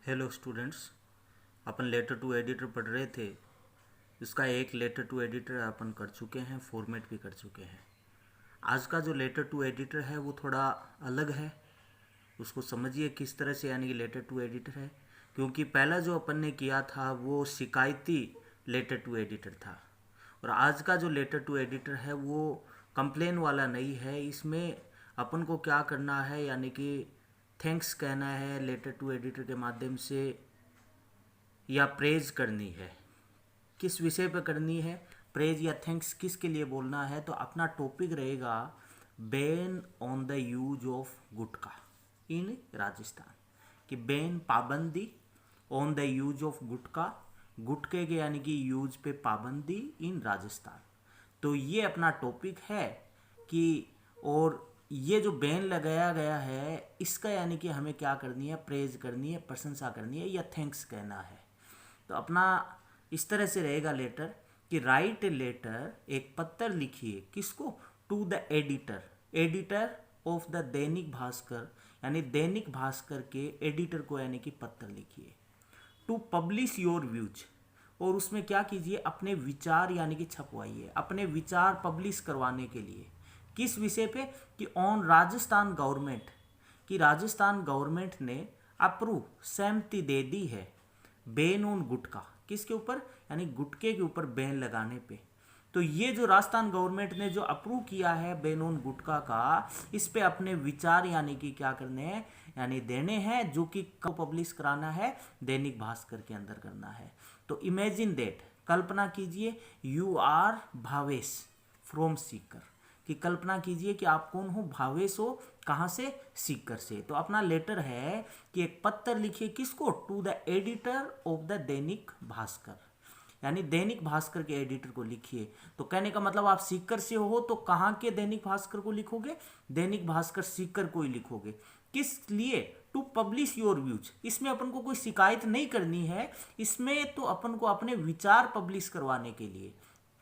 Hello students, अपन letter to editor पढ़ रहे थे। इसका एक लेटर टू एडिटर अपन कर चुके हैं, फॉर्मेट भी कर चुके हैं। आज का जो लेटर टू एडिटर है वो थोड़ा अलग है। उसको समझिए किस तरह से, यानी कि लेटर टू एडिटर है, क्योंकि पहला जो अपन ने किया था वो शिकायती लेटर टू एडिटर था। और आज का जो लेटर टू एडिटर है वो कंप्लेन वाला नहीं है। इसमें अपन को क्या करना है, यानी कि थैंक्स कहना है लेटर टू एडिटर के माध्यम से, या प्रेज करनी है। किस विषय पर करनी है प्रेज या थैंक्स, किसके लिए बोलना है? तो अपना टॉपिक रहेगा ban on the use of gutkha in Rajasthan. कि बैन पाबंदी, on the use of gutkha, गुटखे के यानी कि यूज पे पाबंदी इन राजस्थान। तो ये अपना टॉपिक है कि, और ये जो बैन लगाया गया है इसका यानी कि हमें क्या करनी है, प्रेज करनी है, प्रशंसा करनी है या थैंक्स कहना है। तो अपना इस तरह से रहेगा लेटर कि राइट ए लेटर, एक पत्र लिखिए, किसको? To the editor, editor of the Dainik Bhaskar, यानी दैनिक भास्कर के एडिटर को यानी कि पत्र लिखिए। टू पब्लिश योर व्यूज, और उसमें क्या कीजिए, अपने विचार यानी कि छपवाइए, अपने विचार पब्लिश करवाने के लिए। किस विषय पे? कि ऑन राजस्थान गवर्नमेंट, कि राजस्थान गवर्नमेंट ने अप्रूव, सहमति दे दी है बैन ऑन गुटखा, किसके ऊपर? यानी गुटखे के ऊपर बैन लगाने पे। तो ये जो राजस्थान गवर्नमेंट ने जो अप्रूव किया है बैन ऑन गुटखा का, इस पे अपने विचार यानी कि क्या करने हैं, यानी देने हैं, जो कि कब पब्लिश कराना है? दैनिक भास्कर के अंदर करना है। तो इमेजिन दैट, कल्पना कीजिए, you are Bhavesh from Sikar, कि कल्पना कीजिए कि आप कौन हो? भावेश हो। कहाँ से? सीकर से। तो अपना लेटर है कि एक पत्र लिखिए, किसको? To the editor of the Dainik Bhaskar, यानी दैनिक भास्कर के एडिटर को लिखिए। तो कहने का मतलब आप सीकर से हो, तो कहाँ के दैनिक भास्कर को लिखोगे? दैनिक भास्कर सीकर को ही लिखोगे। किस लिए? To publish your views. इसमें अपन को कोई शिकायत नहीं करनी है, इसमें तो अपन को अपने विचार पब्लिश करवाने के लिए।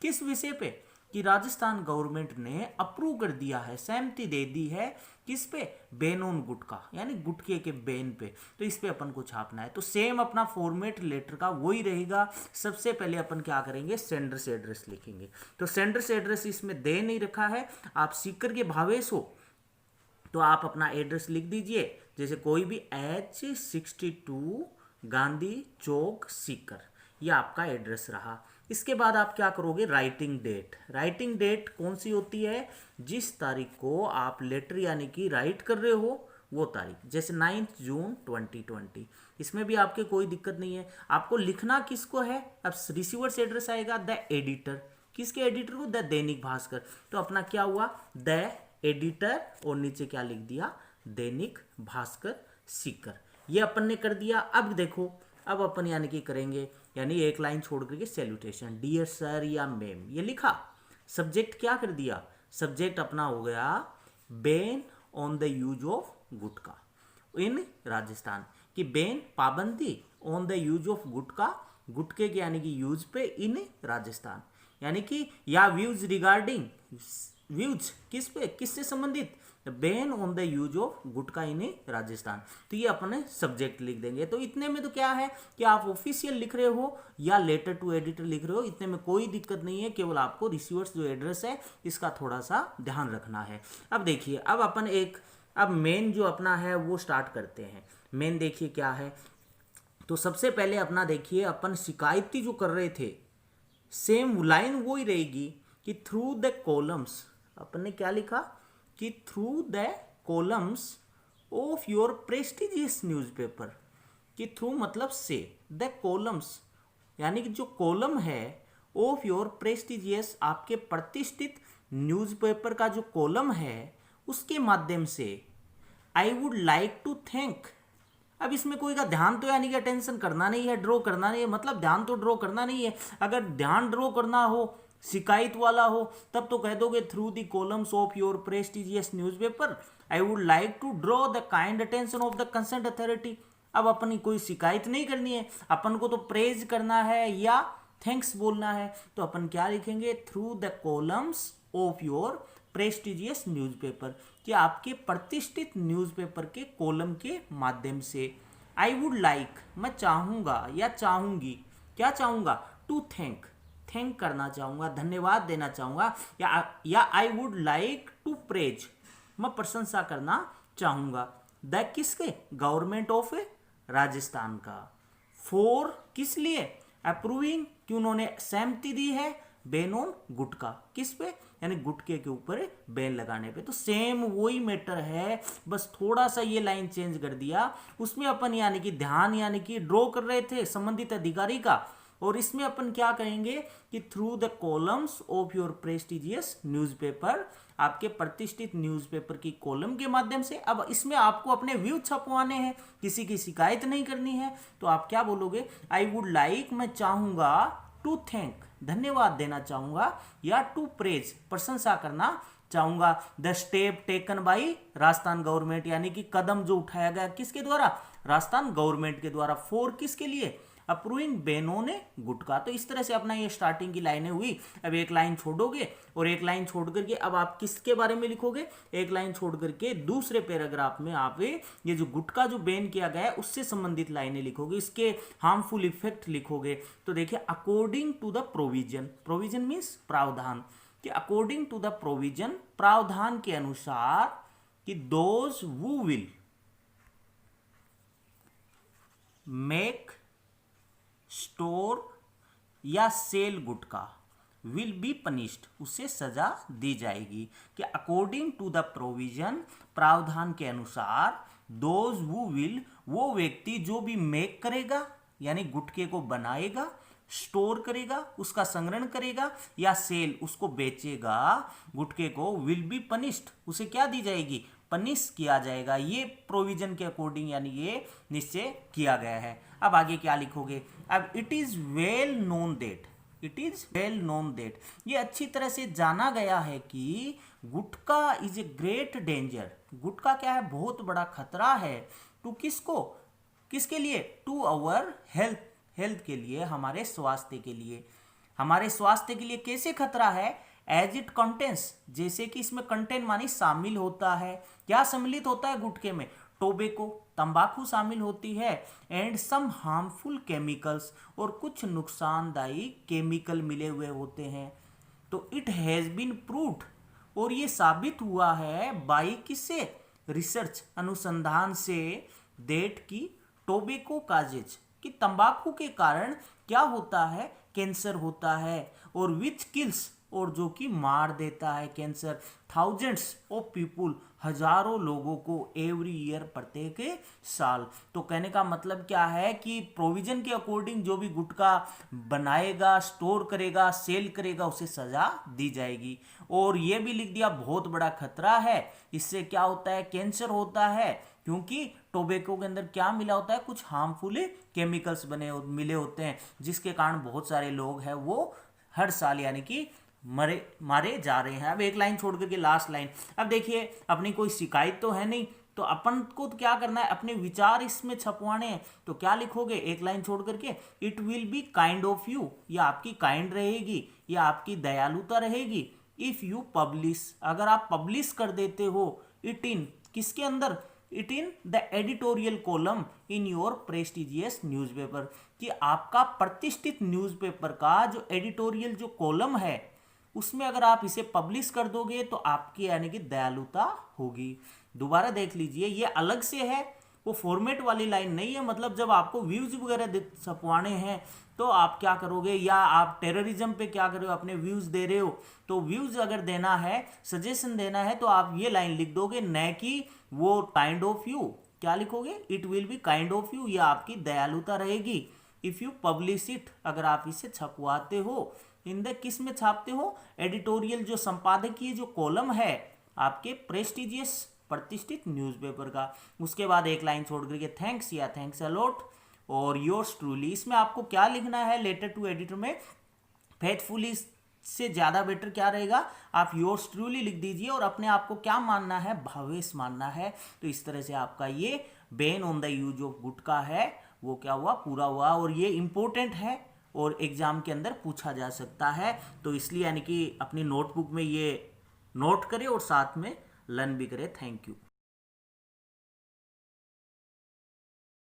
किस विषय पे? कि राजस्थान गवर्नमेंट ने अप्रूव कर दिया है, सहमति दे दी है, किस पे? बैन ऑन गुटखा, यानी गुटखे के बैन पे। तो इस पे अपन को छापना है। तो सेम अपना फॉर्मेट लेटर का वही रहेगा। सबसे पहले अपन क्या करेंगे, सेंडर से एड्रेस लिखेंगे। तो सेंडर से एड्रेस इसमें दे नहीं रखा है। आप सीकर के भावेश हो तो आप अपना एड्रेस लिख दीजिए, जैसे कोई भी H62 गांधी चौक सीकर, ये आपका एड्रेस रहा। इसके बाद आप क्या करोगे, राइटिंग डेट। राइटिंग डेट कौन सी होती है? जिस तारीख को आप लेटर यानी कि राइट कर रहे हो वो तारीख, जैसे 9 जून 2020। इसमें भी आपके कोई दिक्कत नहीं है। आपको लिखना किसको है? अब रिसीवर से एड्रेस आएगा द एडिटर, किसके एडिटर को? द दैनिक भास्कर। तो अपना क्या हुआ, द एडिटर, और नीचे क्या लिख दिया, दैनिक भास्कर सीकर। ये अपन ने कर दिया। अब देखो, अब अपन यानी कि करेंगे, यानी एक लाइन छोड़ करके सैल्यूटेशन, डियर सर या मैम, ये लिखा। सब्जेक्ट क्या कर दिया? सब्जेक्ट अपना हो गया ban on the use of gutkha in Rajasthan, की बैन पाबंदी on the use of gutkha, गुटखे के यानी कि यूज पे इन राजस्थान, यानी कि या व्यूज रिगार्डिंग, व्यूज किस पे, किससे संबंधित? Ban on the use of gutkha in Rajasthan. तो ये अपने सब्जेक्ट लिख देंगे। तो इतने में तो क्या है कि आप ऑफिशियल लिख रहे हो या लेटर टू एडिटर लिख रहे हो, इतने में कोई दिक्कत नहीं है। केवल आपको रिसीवर्स जो एड्रेस है इसका थोड़ा सा ध्यान रखना है। अब देखिए, अब अपन अब मेन जो अपना है वो स्टार्ट करते हैं। मेन देखिए क्या है। तो सबसे पहले अपना देखिए, अपन शिकायती जो कर रहे थे, सेम लाइन वो ही रहेगी कि थ्रू द कॉलम्स, अपन ने क्या लिखा कि through the columns of your prestigious newspaper, कि थ्रू मतलब से, द कॉलम्स यानी कि जो कॉलम है, ऑफ योर प्रेस्टिजियस आपके प्रतिष्ठित न्यूज़पेपर का जो कॉलम है उसके माध्यम से, I would like to thank. अब इसमें कोई का ध्यान तो यानी कि अटेंशन करना नहीं है, ड्रॉ करना नहीं है, मतलब ध्यान तो ड्रॉ करना नहीं है। अगर ध्यान ड्रॉ करना हो, शिकायत वाला हो, तब तो कह दोगे through the columns of your prestigious newspaper I would like to draw the kind attention of the concerned authority. अब अपनी कोई शिकायत नहीं करनी है, अपन को तो प्रेज करना है या थैंक्स बोलना है। तो अपन क्या लिखेंगे, through the columns of your prestigious newspaper, कि आपके प्रतिष्ठित न्यूज़पेपर के कॉलम के माध्यम से आई वुड लाइक, मैं चाहूँगा या चाहूँगी, क्या चाहूँगा, टू थैंक करना चाहूँगा, धन्यवाद देना चाहूँगा, या I would like to praise, मैं प्रशंसा करना चाहूँगा। द किसके, गवर्नमेंट ऑफ राजस्थान का। फॉर किस लिए, अप्रूविंग कि उन्होंने सहमति दी है, बैन ऑन गुटखा, किस पे, यानी गुटखे के ऊपर बैन लगाने पे। तो सेम वही मैटर है, बस थोड़ा सा ये लाइन चेंज कर दिया। उसमें अपन यानी कि ध्यान यानी कि ड्रॉ कर रहे थे संबंधित अधिकारी का, और इसमें अपन क्या कहेंगे कि through the columns of your prestigious newspaper, आपके प्रतिष्ठित न्यूज़पेपर की कॉलम के माध्यम से। अब इसमें आपको अपने व्यू छपवाने हैं, किसी की शिकायत नहीं करनी है, तो आप क्या बोलोगे, आई वुड लाइक, मैं चाहूँगा, टू थैंक, धन्यवाद देना चाहूँगा, या टू प्रेज, प्रशंसा करना चाहूँगा, the step taken by Rajasthan government, यानी कि कदम जो उठाया गया किसके द्वारा, राजस्थान गवर्नमेंट के द्वारा। फॉर किसके लिए, अप्रूविंग बैनों ने गुटखा। तो इस तरह से अपना ये स्टार्टिंग की लाइनें हुई। अब एक लाइन छोड़ोगे और एक लाइन छोड़ करके अब आप किसके बारे में लिखोगे, एक लाइन छोड़ करके दूसरे पैराग्राफ में आप ये जो गुटखा जो बैन किया गया है उससे संबंधित लाइनें लिखोगे, इसके हार्मफुल इफेक्ट लिखोगे। तो देखिए, according to the provision, provision means प्रावधान, कि अकॉर्डिंग टू द प्रोविजन, प्रावधान के अनुसार, कि those who will make, store या sell gutkha will be punished, उसे सजा दी जाएगी। कि अकॉर्डिंग टू द प्रोविजन, प्रावधान के अनुसार, दोज हु विल, वो व्यक्ति जो भी मेक करेगा यानी गुटखे को बनाएगा, स्टोर करेगा, उसका संग्रहण करेगा, या सेल, उसको बेचेगा गुटखे को, विल बी पनिश्ड, उसे क्या दी जाएगी, पनिश किया जाएगा। ये प्रोविजन के अकॉर्डिंग यानी ये निश्चय किया गया है। अब आगे क्या लिखोगे, अब it is well known that, it is well known that, ये अच्छी तरह से जाना गया है कि गुटखा इज ए ग्रेट डेंजर, गुटखा क्या है, बहुत बड़ा खतरा है, टू किसको, किसके लिए, टू आवर हेल्थ, हेल्थ के लिए, हमारे स्वास्थ्य के लिए, हमारे स्वास्थ्य के लिए कैसे खतरा है, एज इट कंटेंस, जैसे कि इसमें कंटेंट मानी शामिल होता है, क्या सम्मिलित होता है गुटखे में, टोबैको, तंबाकू शामिल होती है, एंड सम हार्मफुल केमिकल्स, और कुछ नुकसानदायी केमिकल मिले हुए होते हैं। तो इट हैज़ बीन प्रूव्ड, और ये साबित हुआ है बाई किससे, रिसर्च, अनुसंधान से, दैट की टोबैको काजेज, कि तंबाकू के कारण क्या होता है, कैंसर होता है, और विच किल्स, और जो कि मार देता है कैंसर, थाउजेंड्स ऑफ पीपुल, हजारों लोगों को, एवरी ईयर, प्रत्येक साल। तो कहने का मतलब क्या है कि प्रोविजन के अकॉर्डिंग जो भी गुटखा बनाएगा, स्टोर करेगा, सेल करेगा, उसे सजा दी जाएगी। और ये भी लिख दिया बहुत बड़ा खतरा है, इससे क्या होता है, कैंसर होता है, क्योंकि टोबैको के अंदर क्या मिला होता है, कुछ हार्मफुल केमिकल्स मिले होते हैं, जिसके कारण बहुत सारे लोग हैं वो हर साल यानी कि मारे जा रहे हैं। अब एक लाइन छोड़ करके लास्ट लाइन, अब देखिए अपनी कोई शिकायत तो है नहीं, तो अपन को क्या करना है, अपने विचार इसमें छपवाने हैं। तो क्या लिखोगे, एक लाइन छोड़ करके, it will be kind of you, या आपकी काइंड रहेगी, या आपकी दयालुता रहेगी, इफ यू पब्लिश, अगर आप पब्लिश कर देते हो, इट इन, किसके अंदर, it in the editorial column in your prestigious newspaper, कि आपका प्रतिष्ठित न्यूज़पेपर का जो एडिटोरियल जो कॉलम है उसमें अगर आप इसे पब्लिश कर दोगे तो आपकी यानी कि दयालुता होगी। दोबारा देख लीजिए, ये अलग से है, वो फॉर्मेट वाली लाइन नहीं है। मतलब जब आपको व्यूज वगैरह छपवाने हैं तो आप क्या करोगे, या आप टेररिज्म पे क्या कर रहे हो, अपने व्यूज दे रहे हो, तो व्यूज अगर देना है, सजेशन देना है, तो आप ये लाइन लिख दोगे, न कि वो काइंड ऑफ यू। क्या लिखोगे, it will be kind of you, या आपकी दयालुता रहेगी, इफ यू पब्लिश इट, अगर आप इसे छपवाते हो, इन द किस में छापते हो, एडिटोरियल जो संपादकीय जो कॉलम है आपके प्रेस्टिजियस प्रतिष्ठित न्यूज़पेपर का। उसके बाद एक लाइन छोड़ करके थैंक्स या थैंक्स अलॉट और योर्स ट्रूली, इसमें आपको क्या लिखना है, लेटर टू एडिटर में फेथफुली से ज़्यादा बेटर क्या रहेगा, आप योर्स ट्रूली लिख दीजिए और अपने आप को क्या मानना है, भावेश मानना है। तो इस तरह से आपका ये ban on the use of gutkha है वो क्या हुआ, पूरा हुआ। और ये इंपॉर्टेंट है और एग्जाम के अंदर पूछा जा सकता है, तो इसलिए यानी कि अपनी नोटबुक में ये नोट करें और साथ में लर्न भी करें। Thank you.